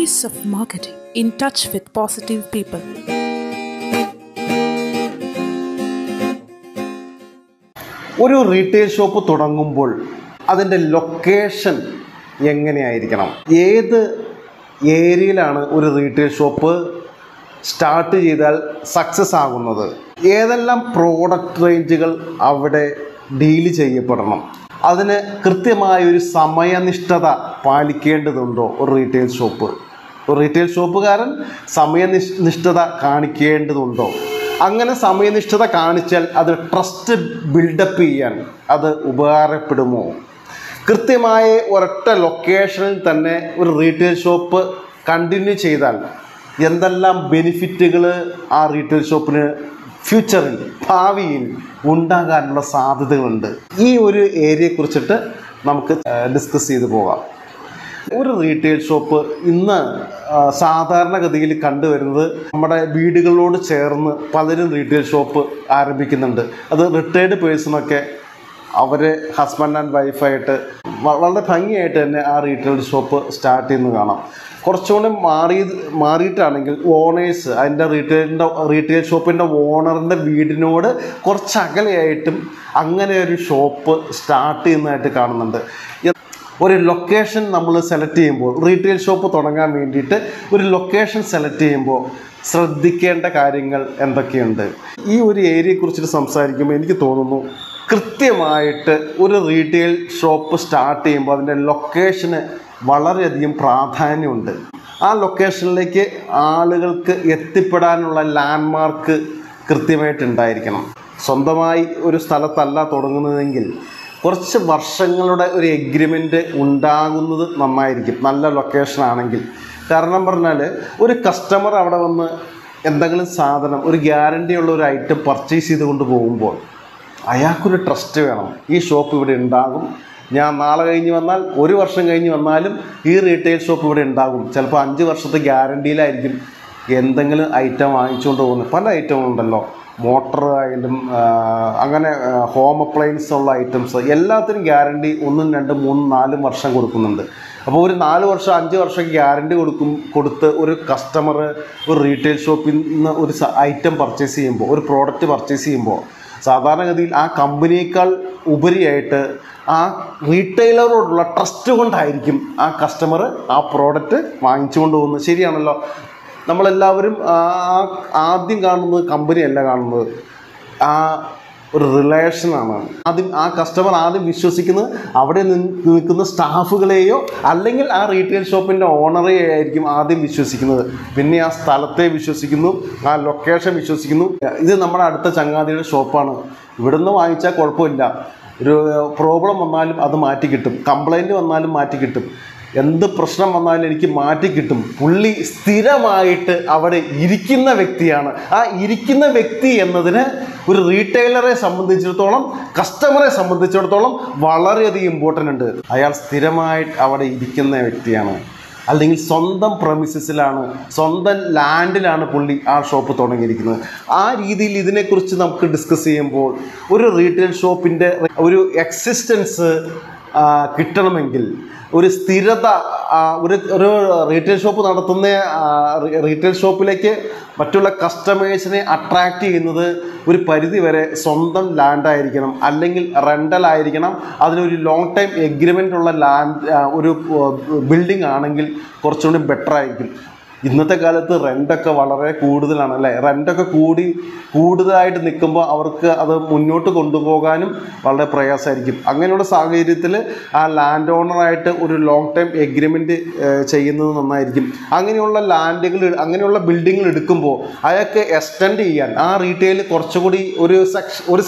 Stories of marketing in touch with positive people. ഒരു retail shop തുടങ്ങുമ്പോൾ അതിൻ്റെ location എങ്ങനെയായിരിക്കണം? ഏത് ഏരിയയിലാണ് ഒരു റീറ്റെയിൽ ഷോപ്പ് സ്റ്റാർട്ട് ചെയ്താൽ സക്സസ് ആകുന്നത്? ഏതെല്ലാം പ്രോഡക്റ്റ് റേഞ്ചുകൾ അവിടെ ഡീൽ ചെയ്യപ്പെടണം? അതിന് കൃത്യമായൊരു സമയനിഷ്ഠത പാലിക്കേണ്ടതുണ്ടോ ഒരു റീറ്റെയിൽ ഷോപ്പ്? ഒരു റീറ്റെയിൽ ഷോപ്പുകാരൻ സമയനിഷ്ഠത കാണിക്കേണ്ടതുണ്ടോ? അങ്ങനെ സമയനിഷ്ഠത കാണിച്ചാൽ അത് ട്രസ്റ്റ് ബിൽഡപ്പ് ചെയ്യാൻ അത് ഉപകാരപ്പെടുമോ? കൃത്യമായ ഒരൊറ്റ ലൊക്കേഷനിൽ തന്നെ ഒരു റീറ്റെയിൽ ഷോപ്പ് കണ്ടിന്യൂ ചെയ്താൽ എന്തെല്ലാം ബെനിഫിറ്റുകൾ ആ റീറ്റെയിൽ ഷോപ്പിന് ഫ്യൂച്ചറിൽ ഭാവിയിൽ ഉണ്ടാകാനുള്ള സാധ്യതകളുണ്ട്? ഈ ഒരു ഏരിയയെക്കുറിച്ചിട്ട് നമുക്ക് ഡിസ്കസ് ചെയ്ത് പോകാം. ഒരു റീറ്റെയിൽ ഷോപ്പ് ഇന്ന് സാധാരണഗതിയിൽ കണ്ടുവരുന്നത് നമ്മുടെ വീടുകളോട് ചേർന്ന് പലരും റീറ്റെയിൽ ഷോപ്പ് ആരംഭിക്കുന്നുണ്ട്. അത് റിട്ടയർഡ് പേഴ്സണൊക്കെ അവർ ഹസ്ബൻഡ് ആൻഡ് വൈഫായിട്ട് വളരെ ഭംഗിയായിട്ട് തന്നെ ആ റീറ്റെയിൽ ഷോപ്പ് സ്റ്റാർട്ട് ചെയ്യുന്നത് കാണാം. കുറച്ചുകൂടി മാറിയിട്ടാണെങ്കിൽ ഓണേഴ്സ് അതിൻ്റെ റീറ്റെയിൽ ഷോപ്പിൻ്റെ ഓണറിൻ്റെ വീടിനോട് കുറച്ച് അകലെയായിട്ടും അങ്ങനെ ഒരു ഷോപ്പ് സ്റ്റാർട്ട് ചെയ്യുന്നതായിട്ട് കാണുന്നുണ്ട്. ഒരു ലൊക്കേഷൻ നമ്മൾ സെലക്ട് ചെയ്യുമ്പോൾ, റീറ്റെയിൽ ഷോപ്പ് തുടങ്ങാൻ വേണ്ടിയിട്ട് ഒരു ലൊക്കേഷൻ സെലക്ട് ചെയ്യുമ്പോൾ ശ്രദ്ധിക്കേണ്ട കാര്യങ്ങൾ എന്തൊക്കെയുണ്ട്? ഈ ഒരു ഏരിയയെക്കുറിച്ചിട്ട് സംസാരിക്കുമ്പോൾ എനിക്ക് തോന്നുന്നു കൃത്യമായിട്ട് ഒരു റീറ്റെയിൽ ഷോപ്പ് സ്റ്റാർട്ട് ചെയ്യുമ്പോൾ അതിൻ്റെ ലൊക്കേഷന് വളരെയധികം പ്രാധാന്യമുണ്ട്. ആ ലൊക്കേഷനിലേക്ക് ആളുകൾക്ക് എത്തിപ്പെടാനുള്ള ലാൻഡ്മാർക്ക് കൃത്യമായിട്ടുണ്ടായിരിക്കണം. സ്വന്തമായി ഒരു സ്ഥലത്തല്ല തുടങ്ങുന്നതെങ്കിൽ കുറച്ച് വർഷങ്ങളുടെ ഒരു എഗ്രിമെൻറ്റ് ഉണ്ടാകുന്നത് നന്നായിരിക്കും, നല്ല ലൊക്കേഷനാണെങ്കിൽ. കാരണം പറഞ്ഞാൽ ഒരു കസ്റ്റമർ അവിടെ വന്ന് എന്തെങ്കിലും സാധനം, ഒരു ഗ്യാരണ്ടിയുള്ള ഒരു ഐറ്റം പർച്ചേസ് ചെയ്തുകൊണ്ട് പോകുമ്പോൾ അയാൾക്കൊരു ട്രസ്റ്റ് വേണം. ഈ ഷോപ്പ് ഇവിടെ ഉണ്ടാകും, ഞാൻ നാളെ കഴിഞ്ഞ് വന്നാൽ, ഒരു വർഷം കഴിഞ്ഞ് വന്നാലും ഈ റീറ്റെയിൽ ഷോപ്പ് ഇവിടെ ഉണ്ടാകും. ചിലപ്പോൾ 5 വർഷത്തെ ഗ്യാരണ്ടിയിലായിരിക്കും എന്തെങ്കിലും ഐറ്റം വാങ്ങിച്ചുകൊണ്ട് പോകുന്നത്. പല ഐറ്റങ്ങളുണ്ടല്ലോ, മോട്ടർ ആയാലും അങ്ങനെ ഹോം അപ്ലയൻസ് ഉള്ള ഐറ്റംസ് എല്ലാത്തിനും ഗ്യാരണ്ടി 1, 2, 3, 4 വർഷം കൊടുക്കുന്നുണ്ട്. അപ്പോൾ ഒരു 4 വർഷം 5 വർഷം ഗ്യാരണ്ടി കൊടുത്ത് ഒരു കസ്റ്റമർ ഒരു റീറ്റെയിൽ ഷോപ്പിൽ നിന്ന് ഒരു ഐറ്റം പർച്ചേസ് ചെയ്യുമ്പോൾ, ഒരു പ്രോഡക്റ്റ് പർച്ചേസ് ചെയ്യുമ്പോൾ സാധാരണഗതിയിൽ ആ കമ്പനിയേക്കാൾ ഉപരിയായിട്ട് ആ റീറ്റെയിലറോടുള്ള ട്രസ്റ്റ് കൊണ്ടായിരിക്കും ആ കസ്റ്റമർ ആ പ്രോഡക്റ്റ് വാങ്ങിച്ചു പോകുന്നത്. ശരിയാണല്ലോ? നമ്മളെല്ലാവരും ആദ്യം കാണുന്നത് കമ്പനിയല്ല കാണുന്നത്, ആ ഒരു റിലേഷനാണ്. ആദ്യം ആ കസ്റ്റമർ ആദ്യം വിശ്വസിക്കുന്നത് അവിടെ നിൽക്കുന്ന സ്റ്റാഫുകളെയോ അല്ലെങ്കിൽ ആ റീറ്റെയിൽ ഷോപ്പിൻ്റെ ഓണറെയോ ആയിരിക്കും ആദ്യം വിശ്വസിക്കുന്നത്. പിന്നെ ആ സ്ഥലത്തെ വിശ്വസിക്കുന്നു, ആ ലൊക്കേഷൻ വിശ്വസിക്കുന്നു. ഇത് നമ്മുടെ അടുത്ത ചങ്ങാതിയുടെ ഷോപ്പാണ്, ഇവിടുന്ന് വാങ്ങിച്ചാൽ കുഴപ്പമില്ല, ഒരു പ്രോബ്ലം വന്നാലും അത് മാറ്റി കിട്ടും, കംപ്ലൈൻറ്റ് വന്നാലും മാറ്റി കിട്ടും, എന്ത് പ്രശ്നം വന്നാലും എനിക്ക് മാറ്റി കിട്ടും. പുള്ളി സ്ഥിരമായിട്ട് അവിടെ ഇരിക്കുന്ന വ്യക്തിയാണ്. ആ ഇരിക്കുന്ന വ്യക്തി എന്നതിന് ഒരു റീറ്റെയിലറെ സംബന്ധിച്ചിടത്തോളം, കസ്റ്റമറെ സംബന്ധിച്ചിടത്തോളം വളരെയധികം ഇമ്പോർട്ടൻ്റ് ഉണ്ട്. അയാൾ സ്ഥിരമായിട്ട് അവിടെ ഇരിക്കുന്ന വ്യക്തിയാണ്, അല്ലെങ്കിൽ സ്വന്തം പ്രമിസസിലാണ്, സ്വന്തം ലാൻഡിലാണ് പുള്ളി ആ ഷോപ്പ് തുടങ്ങിയിരിക്കുന്നത്. ആ രീതിയിൽ ഇതിനെക്കുറിച്ച് നമുക്ക് ഡിസ്കസ് ചെയ്യുമ്പോൾ ഒരു റീറ്റെയിൽ ഷോപ്പിൻ്റെ ഒരു എക്സിസ്റ്റൻസ് കിട്ടണമെങ്കിൽ, ഒരു സ്ഥിരത, ഒരു റീറ്റെയിൽ ഷോപ്പ് നടത്തുന്ന റീറ്റെയിൽ ഷോപ്പിലേക്ക് മറ്റുള്ള കസ്റ്റമേഴ്സിനെ അട്രാക്റ്റ് ചെയ്യുന്നത് ഒരു പരിധി വരെ സ്വന്തം ലാൻഡായിരിക്കണം, അല്ലെങ്കിൽ റെൻ്റലായിരിക്കണം. അതിനൊരു ലോങ് ടൈം എഗ്രിമെൻ്റ് ഉള്ള ഒരു ബിൽഡിംഗ് ആണെങ്കിൽ കുറച്ചുകൂടി ബെറ്റർ ആയിരിക്കും. ഇന്നത്തെ കാലത്ത് റെൻ്റൊക്കെ വളരെ കൂടുതലാണ് അല്ലേ? റെൻ്റൊക്കെ കൂടുതലായിട്ട് നിൽക്കുമ്പോൾ അവർക്ക് അത് മുന്നോട്ട് കൊണ്ടുപോകാനും വളരെ പ്രയാസമായിരിക്കും. അങ്ങനെയുള്ള സാഹചര്യത്തിൽ ആ ലാൻഡ് ഓണറായിട്ട് ഒരു ലോങ് ടൈം എഗ്രിമെൻറ്റ് ചെയ്യുന്നത് നന്നായിരിക്കും. അങ്ങനെയുള്ള ബിൽഡിങ്ങുകൾ എടുക്കുമ്പോൾ അയാൾക്ക് എക്സ്റ്റെൻഡ് ചെയ്യാൻ ആ റീറ്റെയിൽ കുറച്ചുകൂടി ഒരു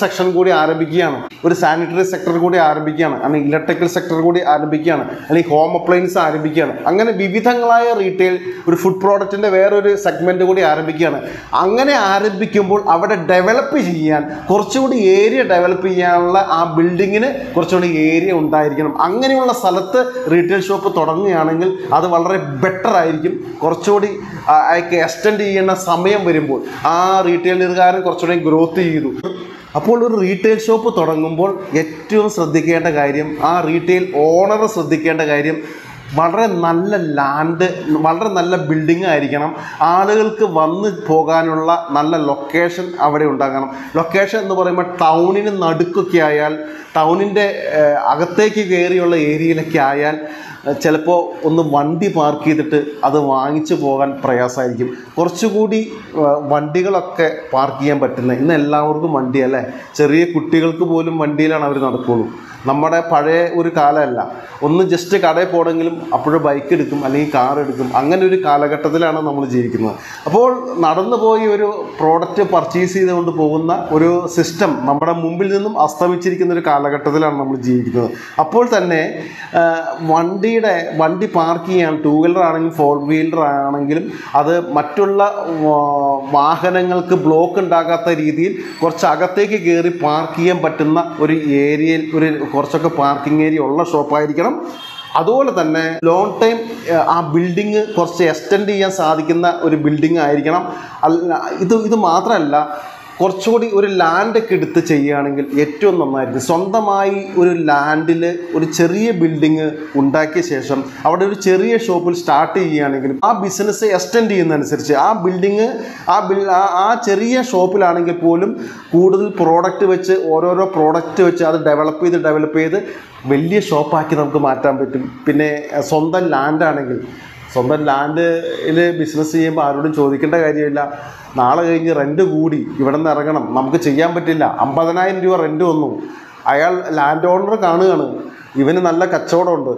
സെക്ഷൻ കൂടി ആരംഭിക്കുകയാണ്, ഒരു സാനിറ്ററി സെക്ടർ കൂടി ആരംഭിക്കുകയാണ്, അല്ലെങ്കിൽ ഇലക്ട്രിക്കൽ സെക്ടർ കൂടി ആരംഭിക്കുകയാണ്, അല്ലെങ്കിൽ ഹോം അപ്ലയൻസ് ആരംഭിക്കുകയാണ്. അങ്ങനെ വിവിധങ്ങളായ റീറ്റെയിൽ, ഒരു ഫുഡ് പ്രോഡക്റ്റിൻ്റെ വേറൊരു സെഗ്മെൻറ്റ് കൂടി ആരംഭിക്കുകയാണ്. അങ്ങനെ ആരംഭിക്കുമ്പോൾ അവിടെ ഡെവലപ്പ് ചെയ്യാൻ, കുറച്ചുകൂടി ഏരിയ ഡെവലപ്പ് ചെയ്യാനുള്ള ആ ബിൽഡിങ്ങിന് കുറച്ചുകൂടി ഏരിയ ഉണ്ടായിരിക്കണം. അങ്ങനെയുള്ള സ്ഥലത്ത് റീറ്റെയിൽ ഷോപ്പ് തുടങ്ങുകയാണെങ്കിൽ അത് വളരെ ബെറ്റർ ആയിരിക്കും. കുറച്ചുകൂടി അയാൾക്ക് എക്സ്റ്റെൻഡ് ചെയ്യുന്ന സമയം വരുമ്പോൾ ആ റീറ്റെയിലുകാരൻ കുറച്ചുകൂടി ഗ്രോത്ത് ചെയ്തു. അപ്പോൾ ഒരു റീറ്റെയിൽ ഷോപ്പ് തുടങ്ങുമ്പോൾ ഏറ്റവും ശ്രദ്ധിക്കേണ്ട കാര്യം, ആ റീറ്റെയിൽ ഓണർ ശ്രദ്ധിക്കേണ്ട കാര്യം, വളരെ നല്ല ലാൻഡ്, വളരെ നല്ല ബിൽഡിംഗ് ആയിരിക്കണം. ആളുകൾക്ക് വന്ന് പോകാനുള്ള നല്ല ലൊക്കേഷൻ അവിടെ ഉണ്ടാകണം. ലൊക്കേഷൻ എന്ന് പറയുമ്പോൾ ടൗണിന് നടുക്കൊക്കെ ആയാൽ, ടൗണിൻ്റെ അകത്തേക്ക് കയറിയുള്ള ഏരിയയിലൊക്കെ ആയാൽ ചിലപ്പോൾ ഒന്ന് വണ്ടി പാർക്ക് ചെയ്തിട്ട് അത് വാങ്ങിച്ചു പോകാൻ പ്രയാസമായിരിക്കും. കുറച്ചുകൂടി വണ്ടികളൊക്കെ പാർക്ക് ചെയ്യാൻ പറ്റുന്നത്, ഇന്ന് എല്ലാവർക്കും വണ്ടിയല്ലേ, ചെറിയ കുട്ടികൾക്ക് പോലും വണ്ടിയിലാണ് അവർ നടക്കുകയുള്ളൂ. നമ്മുടെ പഴയ ഒരു കാലമല്ല, ഒന്ന് ജസ്റ്റ് കടയിൽ പോകണമെങ്കിലും അപ്പോഴും ബൈക്ക് എടുക്കും അല്ലെങ്കിൽ കാർ എടുക്കും. അങ്ങനെ ഒരു കാലഘട്ടത്തിലാണ് നമ്മൾ ജീവിക്കുന്നത്. അപ്പോൾ നടന്നു പോയി ഒരു പ്രോഡക്റ്റ് പർച്ചേസ് ചെയ്തുകൊണ്ട് പോകുന്ന ഒരു സിസ്റ്റം നമ്മുടെ മുമ്പിൽ നിന്നും അസ്തമിച്ചിരിക്കുന്ന ഒരു കാലഘട്ടത്തിലാണ് നമ്മൾ ജീവിക്കുന്നത്. അപ്പോൾ തന്നെ വണ്ടി പാർക്ക് ചെയ്യാൻ, 2 വീലർ ആണെങ്കിലും 4 വീലർ ആണെങ്കിലും അത് മറ്റുള്ള വാഹനങ്ങൾക്ക് ബ്ലോക്ക് ഉണ്ടാകാത്ത രീതിയിൽ കുറച്ച് അകത്തേക്ക് കയറി പാർക്ക് ചെയ്യാൻ പറ്റുന്ന ഒരു ഏരിയയിൽ, കുറച്ചൊക്കെ പാർക്കിംഗ് ഏരിയ ഉള്ള ഷോപ്പായിരിക്കണം. അതുപോലെ തന്നെ ലോങ് ടൈം ആ ബിൽഡിങ് കുറച്ച് എക്സ്റ്റെൻഡ് ചെയ്യാൻ സാധിക്കുന്ന ഒരു ബിൽഡിംഗ് ആയിരിക്കണം. ഇത് മാത്രമല്ല, കുറച്ചുകൂടി ഒരു ലാൻഡൊക്കെ എടുത്ത് ചെയ്യുകയാണെങ്കിൽ ഏറ്റവും നന്നായിരിക്കും. സ്വന്തമായി ഒരു ലാൻഡിൽ ഒരു ചെറിയ ബിൽഡിങ് ഉണ്ടാക്കിയ ശേഷം അവിടെ ഒരു ചെറിയ ഷോപ്പിൽ സ്റ്റാർട്ട് ചെയ്യുകയാണെങ്കിലും ആ ബിസിനസ് എക്സ്റ്റെൻഡ് ചെയ്യുന്നതനുസരിച്ച് ആ ബിൽഡിങ് ആ ചെറിയ ഷോപ്പിലാണെങ്കിൽ പോലും കൂടുതൽ പ്രോഡക്റ്റ് വെച്ച്, ഓരോരോ പ്രോഡക്റ്റ് വെച്ച് അത് ഡെവലപ്പ് ചെയ്ത് വലിയ ഷോപ്പാക്കി നമുക്ക് മാറ്റാൻ പറ്റും. പിന്നെ സ്വന്തം ലാൻഡാണെങ്കിൽ, സ്വന്തം ലാൻഡിൽ ബിസിനസ് ചെയ്യുമ്പോൾ ആരോടും ചോദിക്കേണ്ട കാര്യമില്ല. നാളെ കഴിഞ്ഞ് റെൻറ്റ് കൂടി ഇവിടെ നിന്ന് ഇറങ്ങണം, നമുക്ക് ചെയ്യാൻ പറ്റില്ല, 50,000 രൂപ റെൻറ്റ് വന്നു, അയാൾ ലാൻഡ് ഓണർ കാണുകയാണ്, ഇവന് നല്ല കച്ചവടമുണ്ട്,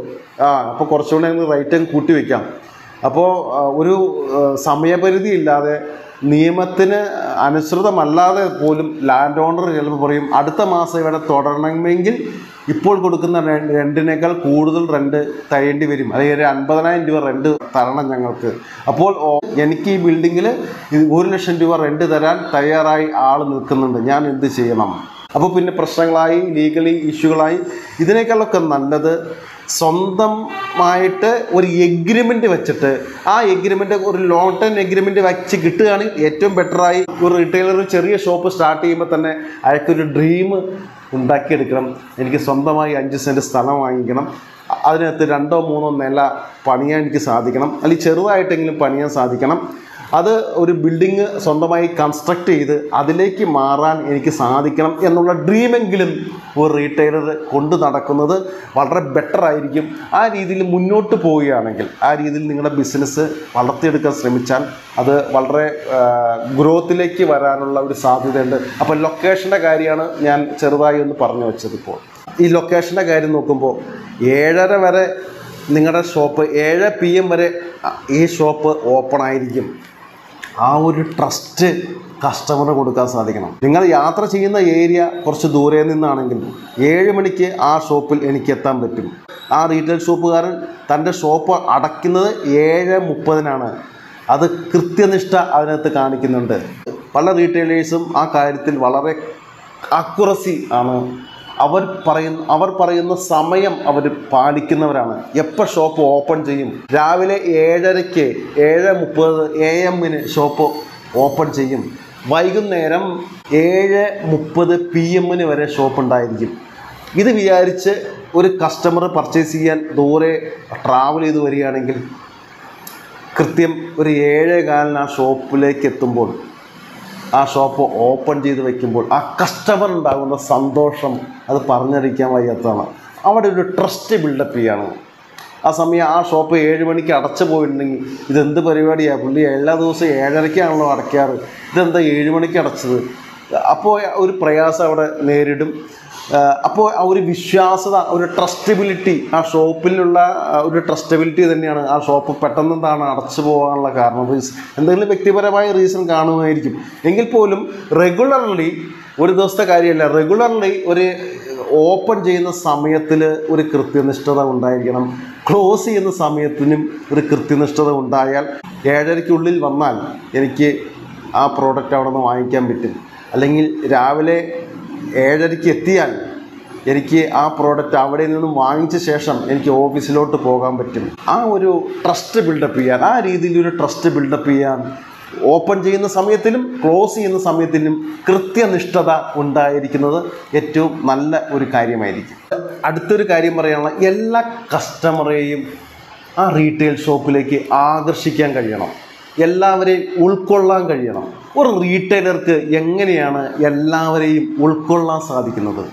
അപ്പോൾ കുറച്ചുകൂടെ അങ്ങ് റേറ്റ് കൂട്ടി വയ്ക്കാം. അപ്പോൾ ഒരു സമയപരിധി ഇല്ലാതെ, നിയമത്തിന് അനുസൃതമല്ലാതെ പോലും ലാൻഡ് ഓണർ ചിലപ്പോൾ പറയും അടുത്ത മാസം ഇവിടെ തുടരണമെങ്കിൽ ഇപ്പോൾ കൊടുക്കുന്ന റെൻറ്റിനേക്കാൾ കൂടുതൽ റെൻറ്റ് തരേണ്ടി വരും, അല്ലെങ്കിൽ 50,000 രൂപ റെൻറ്റ് തരണം ഞങ്ങൾക്ക്. അപ്പോൾ എനിക്ക് ഈ ബിൽഡിങ്ങിൽ 1,00,000 രൂപ റെൻറ്റ് തരാൻ തയ്യാറായി ആൾ നിൽക്കുന്നുണ്ട്, ഞാൻ എന്ത് ചെയ്യണം? അപ്പോൾ പിന്നെ പ്രശ്നങ്ങളായി, ലീഗലി ഇഷ്യൂകളായി. ഇതിനേക്കാളൊക്കെ നല്ലത് സ്വന്തമായിട്ട് ഒരു എഗ്രിമെൻ്റ് വെച്ചിട്ട്, ആ എഗ്രിമെൻ്റ് ഒരു ലോങ് ടൈം എഗ്രിമെൻ്റ് വെച്ച് കിട്ടുകയാണെങ്കിൽ ഏറ്റവും ബെറ്ററായി. ഒരു റീറ്റെയിലർ ചെറിയ ഷോപ്പ് സ്റ്റാർട്ട് ചെയ്യുമ്പോൾ തന്നെ അയാൾക്കൊരു ഡ്രീം ഉണ്ടാക്കിയെടുക്കണം. എനിക്ക് സ്വന്തമായി 5 സെൻറ്റ് സ്ഥലം വാങ്ങിക്കണം, അതിനകത്ത് 2-3 നില പണിയാൻ എനിക്ക് സാധിക്കണം, അല്ലെങ്കിൽ ചെറുതായിട്ടെങ്കിലും പണിയാൻ സാധിക്കണം. അത് ഒരു ബിൽഡിങ് സ്വന്തമായി കൺസ്ട്രക്റ്റ് ചെയ്ത് അതിലേക്ക് മാറാൻ എനിക്ക് സാധിക്കണം എന്നുള്ള ഡ്രീമെങ്കിലും ഒരു റീറ്റെയിലർ കൊണ്ട് നടക്കുന്നത് വളരെ ബെറ്റർ ആയിരിക്കും. ആ രീതിയിൽ മുന്നോട്ട് പോവുകയാണെങ്കിൽ, ആ രീതിയിൽ നിങ്ങളുടെ ബിസിനസ് വളർത്തിയെടുക്കാൻ ശ്രമിച്ചാൽ അത് വളരെ ഗ്രോത്തിലേക്ക് വരാനുള്ള ഒരു സാധ്യതയുണ്ട്. അപ്പോൾ ലൊക്കേഷൻ്റെ കാര്യമാണ് ഞാൻ ചെറുതായി ഒന്ന് പറഞ്ഞു വെച്ചത്. ഇപ്പോൾ ഈ ലൊക്കേഷൻ്റെ കാര്യം നോക്കുമ്പോൾ 7:30 വരെ നിങ്ങളുടെ ഷോപ്പ്, 7 PM വരെ ഈ ഷോപ്പ് ഓപ്പൺ ആയിരിക്കും. ആ ഒരു ട്രസ്റ്റ് കസ്റ്റമറിന് കൊടുക്കാൻ സാധിക്കണം. നിങ്ങൾ യാത്ര ചെയ്യുന്ന ഏരിയ കുറച്ച് ദൂരെ നിന്നാണെങ്കിൽ 7 മണിക്ക് ആ ഷോപ്പിൽ എനിക്ക് എത്താൻ പറ്റും. ആ റീറ്റെയിൽ ഷോപ്പുകാരൻ തൻ്റെ ഷോപ്പ് അടയ്ക്കുന്നത് 7:30-നാണ്. അത് കൃത്യനിഷ്ഠ അതിനകത്ത് കാണിക്കുന്നുണ്ട്. പല റീറ്റെയിലേഴ്സും ആ കാര്യത്തിൽ വളരെ അക്യുറസി ആണ്. അവർ പറയുന്ന സമയം അവർ പാലിക്കുന്നവരാണ്. എപ്പോൾ ഷോപ്പ് ഓപ്പൺ ചെയ്യും? രാവിലെ 7:30-ക്ക് 7:30 AM ഷോപ്പ് ഓപ്പൺ ചെയ്യും. വൈകുന്നേരം 7:30 PM വരെ ഷോപ്പ് ഉണ്ടായിരിക്കും. ഇത് വിചാരിച്ച് ഒരു കസ്റ്റമർ പർച്ചേസ് ചെയ്യാൻ ദൂരെ ട്രാവൽ ചെയ്ത് വരികയാണെങ്കിൽ കൃത്യം ഒരു 7:15 ആ ഷോപ്പിലേക്ക് എത്തുമ്പോൾ, ആ ഷോപ്പ് ഓപ്പൺ ചെയ്ത് വയ്ക്കുമ്പോൾ ആ കസ്റ്റമർ ഉണ്ടാകുന്ന സന്തോഷം അത് പറഞ്ഞറിയിക്കാൻ വയ്യാത്തതാണ്. അവിടെ ഒരു ട്രസ്റ്റ് ബിൽഡപ്പ് ചെയ്യാണ്. ആ സമയം ആ ഷോപ്പ് 7 മണിക്ക് അടച്ചു പോയിട്ടുണ്ടെങ്കിൽ ഇതെന്ത് പരിപാടിയാണ്, പുള്ളി എല്ലാ ദിവസവും 7:30-ക്കാണല്ലോ അടയ്ക്കാറ്, ഇതെന്താ 7 മണിക്ക് അടച്ചത്? അപ്പോൾ ഒരു പ്രയാസം അവിടെ നേരിടും. അപ്പോൾ ആ ഒരു വിശ്വാസത, ഒരു ട്രസ്റ്റബിലിറ്റി, ആ ഷോപ്പിലുള്ള ഒരു ട്രസ്റ്റബിലിറ്റി തന്നെയാണ് ആ ഷോപ്പ് പെട്ടെന്ന് എന്താണ് അടച്ചു പോകാനുള്ള കാരണം. എന്തെങ്കിലും വ്യക്തിപരമായ റീസൺ കാണുമായിരിക്കും. എങ്കിൽ പോലും റെഗുലർലി, ഒരു ദിവസത്തെ കാര്യമല്ല, റെഗുലർലി ഒരു ഓപ്പൺ ചെയ്യുന്ന സമയത്തിൽ ഒരു കൃത്യനിഷ്ഠത ഉണ്ടായിരിക്കണം. ക്ലോസ് ചെയ്യുന്ന സമയത്തിനും ഒരു കൃത്യനിഷ്ഠത ഉണ്ടായാൽ 7:30-ക്കുള്ളിൽ വന്നാൽ എനിക്ക് ആ പ്രോഡക്റ്റ് അവിടെ നിന്ന് വാങ്ങിക്കാൻ പറ്റും. അല്ലെങ്കിൽ രാവിലെ 7:30-ക്ക് എത്തിയാൽ എനിക്ക് ആ പ്രോഡക്റ്റ് അവിടെ നിന്നും വാങ്ങിച്ച ശേഷം എനിക്ക് ഓഫീസിലോട്ട് പോകാൻ പറ്റും. ആ ഒരു ട്രസ്റ്റ് ബിൽഡപ്പ് ചെയ്യാൻ, ആ രീതിയിലൊരു ട്രസ്റ്റ് ബിൽഡപ്പ് ചെയ്യാൻ ഓപ്പൺ ചെയ്യുന്ന സമയത്തിലും ക്ലോസ് ചെയ്യുന്ന സമയത്തിലും കൃത്യനിഷ്ഠത ഉണ്ടായിരിക്കുന്നത് ഏറ്റവും നല്ല ഒരു കാര്യമായിരിക്കും. അടുത്തൊരു കാര്യം പറയാനുള്ള, എല്ലാ കസ്റ്റമറെയും ആ റീറ്റെയിൽ ഷോപ്പിലേക്ക് ആകർഷിക്കാൻ കഴിയണം, എല്ലാവരെയും ഉൾക്കൊള്ളാൻ കഴിയണം. ഒരു റീറ്റെയിലർക്ക് എങ്ങനെയാണ് എല്ലാവരെയും ഉൾക്കൊള്ളാൻ സാധിക്കുന്നത്?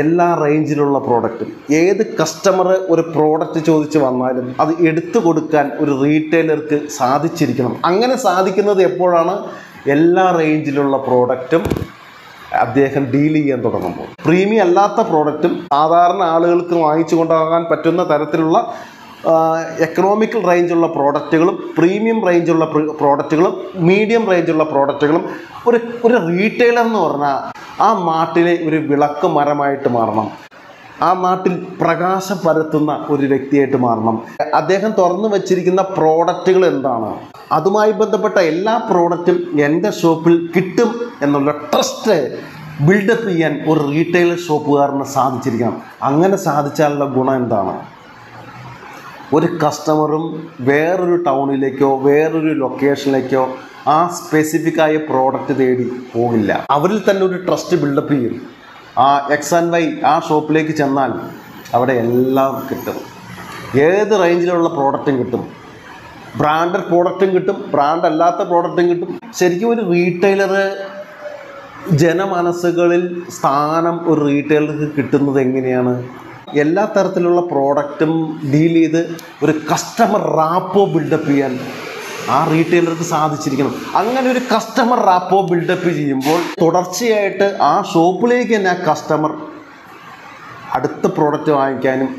എല്ലാ റേഞ്ചിലുള്ള പ്രോഡക്റ്റും ഏത് കസ്റ്റമർ ഒരു പ്രോഡക്റ്റ് ചോദിച്ച് വന്നാലും അത് എടുത്തു കൊടുക്കാൻ ഒരു റീറ്റെയിലർക്ക് സാധിച്ചിരിക്കണം. അങ്ങനെ സാധിക്കുന്നത് എപ്പോഴാണ്? എല്ലാ റേഞ്ചിലുള്ള പ്രോഡക്റ്റും അദ്ദേഹം ഡീൽ ചെയ്യാൻ തുടങ്ങുമ്പോൾ. പ്രീമിയം അല്ലാത്ത പ്രോഡക്റ്റും സാധാരണ ആളുകൾക്ക് വാങ്ങിച്ചു കൊണ്ടുപോകാൻ പറ്റുന്ന തരത്തിലുള്ള എക്കണോമിക്കൽ റേഞ്ചുള്ള പ്രോഡക്റ്റുകളും പ്രീമിയം റേഞ്ചുള്ള പ്രോഡക്റ്റുകളും മീഡിയം റേഞ്ചുള്ള പ്രോഡക്റ്റുകളും ഒരു റീറ്റെയിലർ എന്ന് പറഞ്ഞാൽ ആ നാട്ടിലെ ഒരു വിളക്ക് മരമായിട്ട് മാറണം, ആ നാട്ടിൽ പ്രകാശം പരത്തുന്ന ഒരു വ്യക്തിയായിട്ട് മാറണം. അദ്ദേഹം തുറന്നു വച്ചിരിക്കുന്ന പ്രോഡക്റ്റുകൾ എന്താണ്, അതുമായി ബന്ധപ്പെട്ട എല്ലാ പ്രോഡക്റ്റും എൻ്റെ ഷോപ്പിൽ കിട്ടും എന്നുള്ള ട്രസ്റ്റ് ബിൽഡപ്പ് ചെയ്യാൻ ഒരു റീറ്റെയിലർ ഷോപ്പുകാരന് സാധിച്ചിരിക്കണം. അങ്ങനെ സാധിച്ചാലുള്ള ഗുണം എന്താണ്? ഒരു കസ്റ്റമറും വേറൊരു ടൗണിലേക്കോ വേറൊരു ലൊക്കേഷനിലേക്കോ ആ സ്പെസിഫിക്കായ പ്രോഡക്റ്റ് തേടി പോകില്ല. അവരിൽ തന്നെ ഒരു ട്രസ്റ്റ് ബിൽഡപ്പ് ചെയ്യും. ആ എക്സ് ആൻഡ് വൈ ആ ഷോപ്പിലേക്ക് ചെന്നാൽ അവിടെ എല്ലാം കിട്ടും, ഏത് റേഞ്ചിലുള്ള പ്രോഡക്റ്റും കിട്ടും, ബ്രാൻഡഡ് പ്രോഡക്റ്റും കിട്ടും, ബ്രാൻഡ് അല്ലാത്ത പ്രോഡക്റ്റും കിട്ടും. ശരിക്കും ഒരു റീറ്റെയിലർ ജനമനസ്സുകളിൽ സ്ഥാനം ഒരു റീറ്റെയിലർക്ക് കിട്ടുന്നത് എങ്ങനെയാണ്? എല്ലാ തരത്തിലുള്ള പ്രോഡക്റ്റും ഡീൽ ചെയ്ത് ഒരു കസ്റ്റമർ റാപ്പോ ബിൽഡപ്പ് ചെയ്യാൻ ആ റീറ്റെയിലർക്ക് സാധിച്ചിരിക്കണം. അങ്ങനെ ഒരു കസ്റ്റമർ റാപ്പോ ബിൽഡപ്പ് ചെയ്യുമ്പോൾ തുടർച്ചയായിട്ട് ആ ഷോപ്പിലേക്ക് തന്നെ ആ കസ്റ്റമർ അടുത്ത പ്രോഡക്റ്റ് വാങ്ങിക്കാനും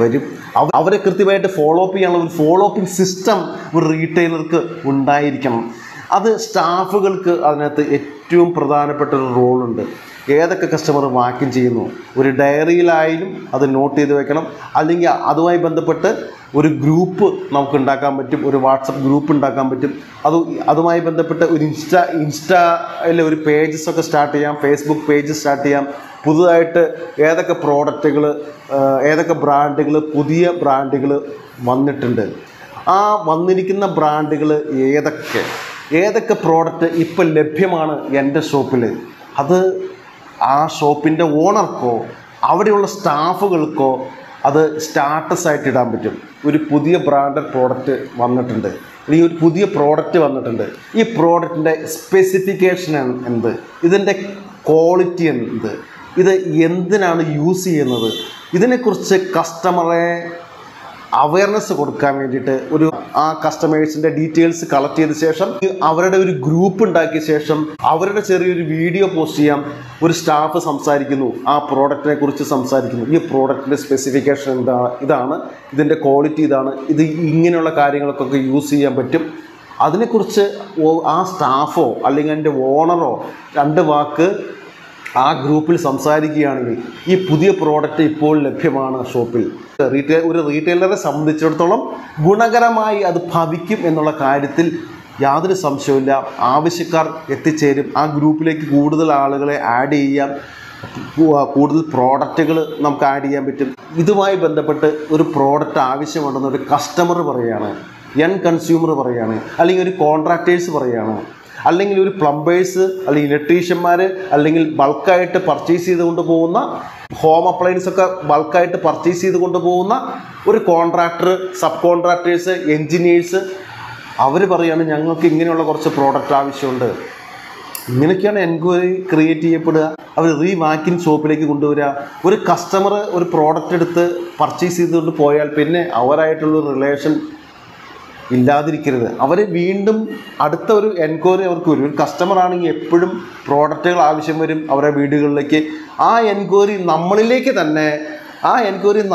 വരും. അവരെ കൃത്യമായിട്ട് ഫോളോ അപ്പ് ചെയ്യാനുള്ള ഒരു ഫോളോ അപ്പിംഗ് സിസ്റ്റം ഒരു റീറ്റെയിലർക്ക് ഉണ്ടായിരിക്കണം. അത് സ്റ്റാഫുകൾക്ക് അതിനകത്ത് ഏറ്റവും പ്രധാനപ്പെട്ട ഒരു റോളുണ്ട്. ഏതൊക്കെ കസ്റ്റമർ വാക്കിൻ ചെയ്യുന്നു ഒരു ഡയറിയിലായാലും അത് നോട്ട് ചെയ്ത് വെക്കണം. അല്ലെങ്കിൽ അതുമായി ബന്ധപ്പെട്ട് ഒരു ഗ്രൂപ്പ് നമുക്ക് ഉണ്ടാക്കാൻ പറ്റും, ഒരു വാട്സപ്പ് ഗ്രൂപ്പ് ഉണ്ടാക്കാൻ പറ്റും. അതുമായി ബന്ധപ്പെട്ട് ഒരു ഇൻസ്റ്റയിൽ ഒരു പേജസൊക്കെ സ്റ്റാർട്ട് ചെയ്യാം, ഫേസ്ബുക്ക് പേജ് സ്റ്റാർട്ട് ചെയ്യാം. പുതുതായിട്ട് ഏതൊക്കെ പ്രോഡക്റ്റുകൾ, ഏതൊക്കെ ബ്രാൻഡുകൾ, പുതിയ ബ്രാൻഡുകൾ വന്നിട്ടുണ്ട്, ആ വന്നിരിക്കുന്ന ബ്രാൻഡുകൾ ഏതൊക്കെ പ്രോഡക്റ്റ് ഇപ്പം ലഭ്യമാണ് എൻ്റെ ഷോപ്പിൽ, അത് ആ ഷോപ്പിൻ്റെ ഓണർക്കോ അവിടെയുള്ള സ്റ്റാഫുകൾക്കോ അത് സ്റ്റാറ്റസ് ആയിട്ട് ഇടാൻ പറ്റും. ഒരു പുതിയ ബ്രാൻഡഡ് പ്രോഡക്റ്റ് വന്നിട്ടുണ്ട്, അല്ലെങ്കിൽ ഒരു പുതിയ പ്രോഡക്റ്റ് വന്നിട്ടുണ്ട്, ഈ പ്രോഡക്റ്റിൻ്റെ സ്പെസിഫിക്കേഷൻ എന്ത്, ഇതിൻ്റെ ക്വാളിറ്റി എന്ത്, ഇത് എന്തിനാണ് യൂസ് ചെയ്യുന്നത്, ഇതിനെക്കുറിച്ച് കസ്റ്റമറെ അവയർനെസ് കൊടുക്കാൻ വേണ്ടിയിട്ട് ആ കസ്റ്റമേഴ്സിൻ്റെ ഡീറ്റെയിൽസ് കളക്ട് ചെയ്ത ശേഷം അവരുടെ ഒരു ഗ്രൂപ്പ് ഉണ്ടാക്കിയ ശേഷം അവരുടെ ചെറിയൊരു വീഡിയോ പോസ്റ്റ് ചെയ്യാം. ഒരു സ്റ്റാഫ് സംസാരിക്കുന്നു, ആ പ്രോഡക്റ്റിനെ കുറിച്ച് സംസാരിക്കുന്നു, ഈ പ്രോഡക്റ്റിൻ്റെ സ്പെസിഫിക്കേഷൻ ഇതാണ്, ഇതിൻ്റെ ക്വാളിറ്റി ഇതാണ്, ഇത് ഇങ്ങനെയുള്ള കാര്യങ്ങൾക്കൊക്കെ യൂസ് ചെയ്യാൻ പറ്റും. അതിനെക്കുറിച്ച് ആ സ്റ്റാഫോ അല്ലെങ്കിൽ എൻ്റെ ഓണറോ രണ്ട് വാക്ക് ആ ഗ്രൂപ്പിൽ സംസാരിക്കുകയാണെങ്കിൽ ഈ പുതിയ പ്രോഡക്റ്റ് ഇപ്പോൾ ലഭ്യമാണ് ഷോപ്പിൽ. ഒരു റീറ്റെയിലറെ സംബന്ധിച്ചിടത്തോളം ഗുണകരമായി അത് ഭവിക്കും എന്നുള്ള കാര്യത്തിൽ യാതൊരു സംശയവുമില്ല. ആവശ്യക്കാർ എത്തിച്ചേരും, ആ ഗ്രൂപ്പിലേക്ക് കൂടുതൽ ആളുകളെ ആഡ് ചെയ്യാം, കൂടുതൽ പ്രോഡക്റ്റുകൾ നമുക്ക് ആഡ് ചെയ്യാൻ പറ്റും. ഇതുമായി ബന്ധപ്പെട്ട് ഒരു പ്രോഡക്റ്റ് ആവശ്യമുണ്ടെന്ന് ഒരു കസ്റ്റമർ പറയുകയാണ്, കൺസ്യൂമർ പറയുകയാണ്, അല്ലെങ്കിൽ ഒരു കോൺട്രാക്ടേഴ്സ് പറയുകയാണ്, അല്ലെങ്കിൽ ഒരു പ്ലംബേഴ്സ് അല്ലെങ്കിൽ ഇലക്ട്രീഷ്യന്മാർ, അല്ലെങ്കിൽ ബൾക്കായിട്ട് പർച്ചേസ് ചെയ്തുകൊണ്ട് പോകുന്ന ഹോം അപ്ലയൻസ് ഒക്കെ ബൾക്കായിട്ട് പർച്ചേസ് ചെയ്ത് കൊണ്ടുപോകുന്ന ഒരു കോൺട്രാക്ടർ, സബ് കോൺട്രാക്ടേഴ്സ്, എൻജിനീയേഴ്സ്, അവർ പറയുകയാണ് ഞങ്ങൾക്ക് ഇങ്ങനെയുള്ള കുറച്ച് പ്രോഡക്റ്റ് ആവശ്യമുണ്ട്. ഇങ്ങനെയൊക്കെയാണ് എൻക്വയറി ക്രിയേറ്റ് ചെയ്യപ്പെടുക. അവർ വാക്കിൻ ഷോപ്പിലേക്ക് കൊണ്ടുവരിക. ഒരു കസ്റ്റമർ ഒരു പ്രോഡക്റ്റ് എടുത്ത് പർച്ചേസ് ചെയ്തുകൊണ്ട് പോയാൽ പിന്നെ അവരായിട്ടുള്ള റിലേഷൻ ഇല്ലാതിരിക്കരുത്. അവർ വീണ്ടും അടുത്ത ഒരു എൻക്വയറി അവർക്ക് വരും. ഒരു കസ്റ്റമർ ആണെങ്കിൽ എപ്പോഴും പ്രോഡക്റ്റുകൾ ആവശ്യം വരും അവരുടെ വീടുകളിലേക്ക്. ആ എൻക്വയറി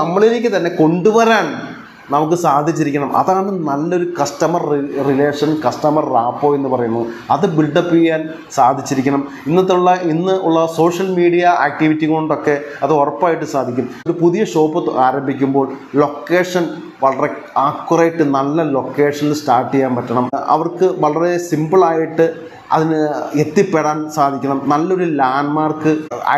നമ്മളിലേക്ക് തന്നെ കൊണ്ടുവരാൻ നമുക്ക് സാധിച്ചിരിക്കണം. അതാണ് നല്ലൊരു കസ്റ്റമർ റിലേഷൻ, കസ്റ്റമർ റാപ്പോ എന്ന് പറയുന്നത്. അത് ബിൽഡപ്പ് ചെയ്യാൻ സാധിച്ചിരിക്കണം. ഇന്ന് ഉള്ള സോഷ്യൽ മീഡിയ ആക്ടിവിറ്റി കൊണ്ടൊക്കെ അത് ഉറപ്പായിട്ട് സാധിക്കും. ഒരു പുതിയ ഷോപ്പ് ആരംഭിക്കുമ്പോൾ ലൊക്കേഷൻ വളരെ ആക്യുറേറ്റ് നല്ല ലൊക്കേഷനിൽ സ്റ്റാർട്ട് ചെയ്യാൻ പറ്റണം. അവർക്ക് വളരെ സിമ്പിളായിട്ട് അതിന് എത്തിപ്പെടാൻ സാധിക്കണം. നല്ലൊരു ലാൻഡ്മാർക്ക്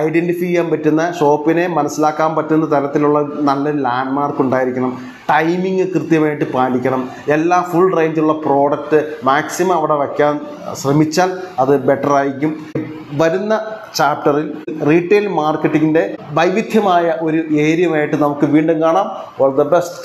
ഐഡൻറ്റിഫൈ ചെയ്യാൻ പറ്റുന്ന, ഷോപ്പിനെ മനസ്സിലാക്കാൻ പറ്റുന്ന തരത്തിലുള്ള നല്ലൊരു ലാൻഡ്മാർക്ക് ഉണ്ടായിരിക്കണം. ടൈമിങ് കൃത്യമായിട്ട് പാലിക്കണം. എല്ലാ ഫുൾ റേഞ്ചുള്ള പ്രോഡക്റ്റ് മാക്സിമം അവിടെ വയ്ക്കാൻ ശ്രമിച്ചാൽ അത് ബെറ്റർ ആയിരിക്കും. വരുന്ന ചാപ്റ്ററിൽ റീറ്റെയിൽ മാർക്കറ്റിങ്ങിൻ്റെ വൈവിധ്യമായ ഒരു ഏരിയയുമായിട്ട് നമുക്ക് വീണ്ടും കാണാം. All the best.